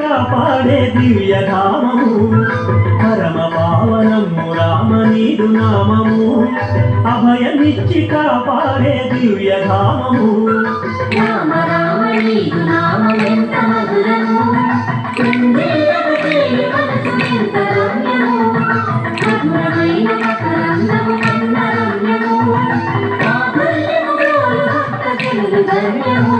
కాపాడే దివ్యధామము పరమ పావనము రామ నీదు నామము అభయమిచ్చి కాపాడే దివ్యధామము రామ రామ నీదు నామమెంత మధురము కుందేలకు చేరి మనసు ఎంత రమ్యము మధురమైన మకరందము కన్న రమ్యము మాధుర్యము గోరు భక్త జనులు ధన్యము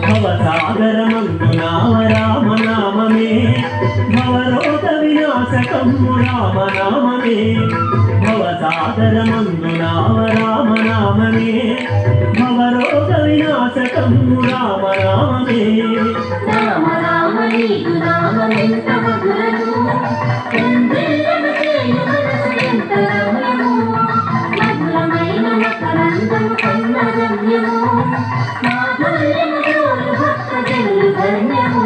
భవసాగరమందు నామ రామ నామమే భవరోగ వినాశకము రామ నామమే భవసాగరమందు నామ రామ నామమే భవరోగ వినాశకము రామ నామమే రామ రామ నీదు నామమెంత మధురము కుందేలకు చేరి మనసు ఎంత రమ్యము మధురమైన మకరందము కన్న రమ్యము మాధుర్యము గోరు భక్త జనులు ధన్యము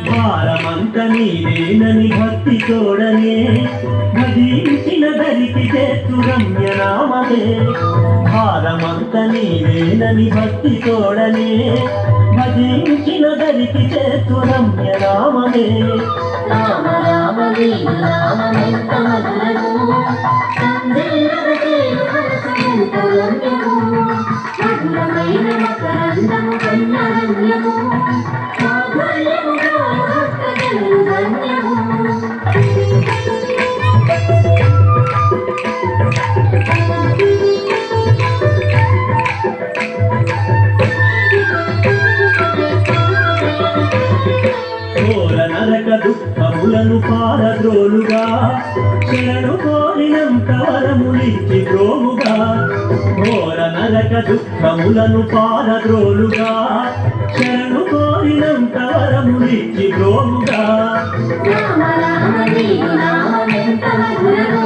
భారమంత నీవేనని భక్తి తోడనే భజించిన దరికి చేతు రమ్య నామమే భారమంత నీవేనని భక్తి తోడనే భజించిన దరికి చేతు రమ్య నామమే రామ రామ నీదు నామమెంత మధురము కుందేలకు చేరి మనసు ఎంత రమ్యము మధురమైన మకరందము కన్న రమ్యము మాధుర్యము గోరు భక్త జనులు ధన్యము ఘోర నరక దుఃఖములను పారద్రోలుగా శరణు కోరినంత వరములిచ్చి ద్రోముగా ఘోర నరక దుఃఖములను పారద్రోలుగా శరణు కోరినంత వరములిచ్చి ద్రోముగా రామ రామ నీదు నామమెంత మధురము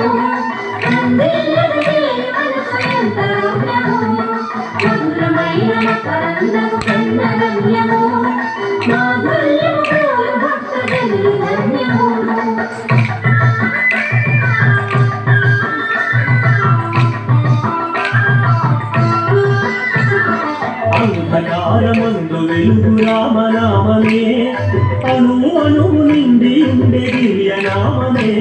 కుందేలకు చేరి మనసు ఎంత రమ్యము మధురమైన మకరందము కన్న రమ్యము మాధుర్యము గోరు భక్త జనులు ధన్యము అంధకారమందు వెలుగు రామనామమే అణువు అణువు నిండి ఉండే దివ్యనామమే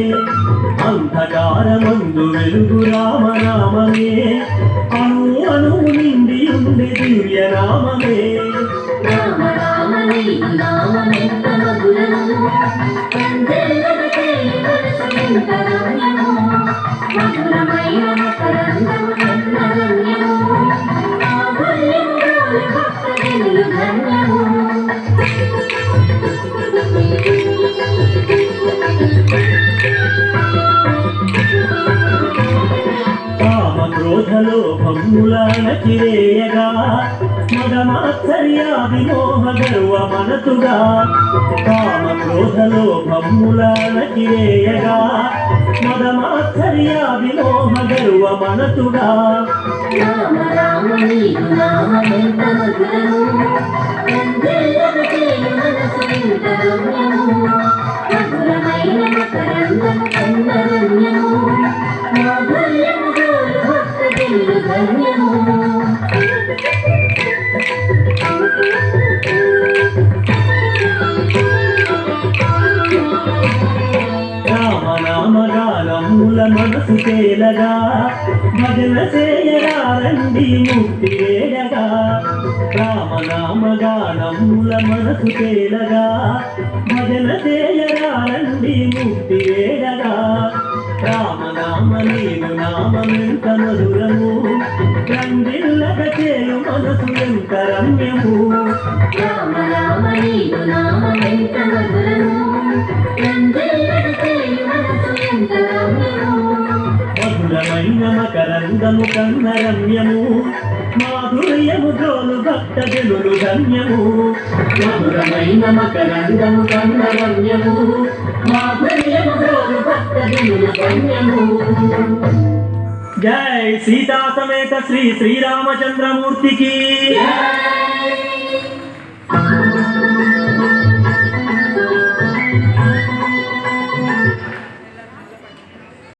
అంధకారమందు వెలుగు రామనామమే అణువు అణువు నిండి ఉండే దివ్యనామమే రామ రామ నీదు నామమెంత మధురము కుందేలకు చేరి మనసు ఎంత రమ్యము మధురమైన మకరందము కన్న రమ్యము మాధుర్యము గోరు భక్త జనులు ధన్యము కామ క్రోధ లోభములాన చిరేయగా మదమాత్సర్యా విమోహ గర్వ మనతుగా కామ క్రోధ లోభములాన చిరేయగా మదమాత్సర్యా విమోహ గర్వ మనతుగా రామ రామ నీదు నామమెంత మధురము కుందేలకు చేరి మనసు ఎంత రమ్యము మధురమైన మకరందము కన్న రమ్యము మాధుర్యము గోరు భక్త జనులు ధన్యము రామనామగానముల మనసు తేలగా భజన చేయరారండి ముక్తి వేడగా రామనామగానముల మనసు తేలగా భజన చేయరారండి ముక్తి వేడగా రామనామ నీదు నామమెంత మధురము రండిల్లగ చేయు మనసు ఎంత రమ్యము రామ రామ నీదు నామమెంత మధురము కుందేలకు చేరి మనసు ఎంత రమ్యము మధురమైన మకరందము కన్న రమ్యము మాధుర్యము జోలు భక్త జనులు ధన్యము మధురమైన మకరందము కన్న రమ్యము మాధుర్యము జోలు భక్త జనులు ధన్యము जय सीता समेत श्री श्री रामचंद्रमूर्ति की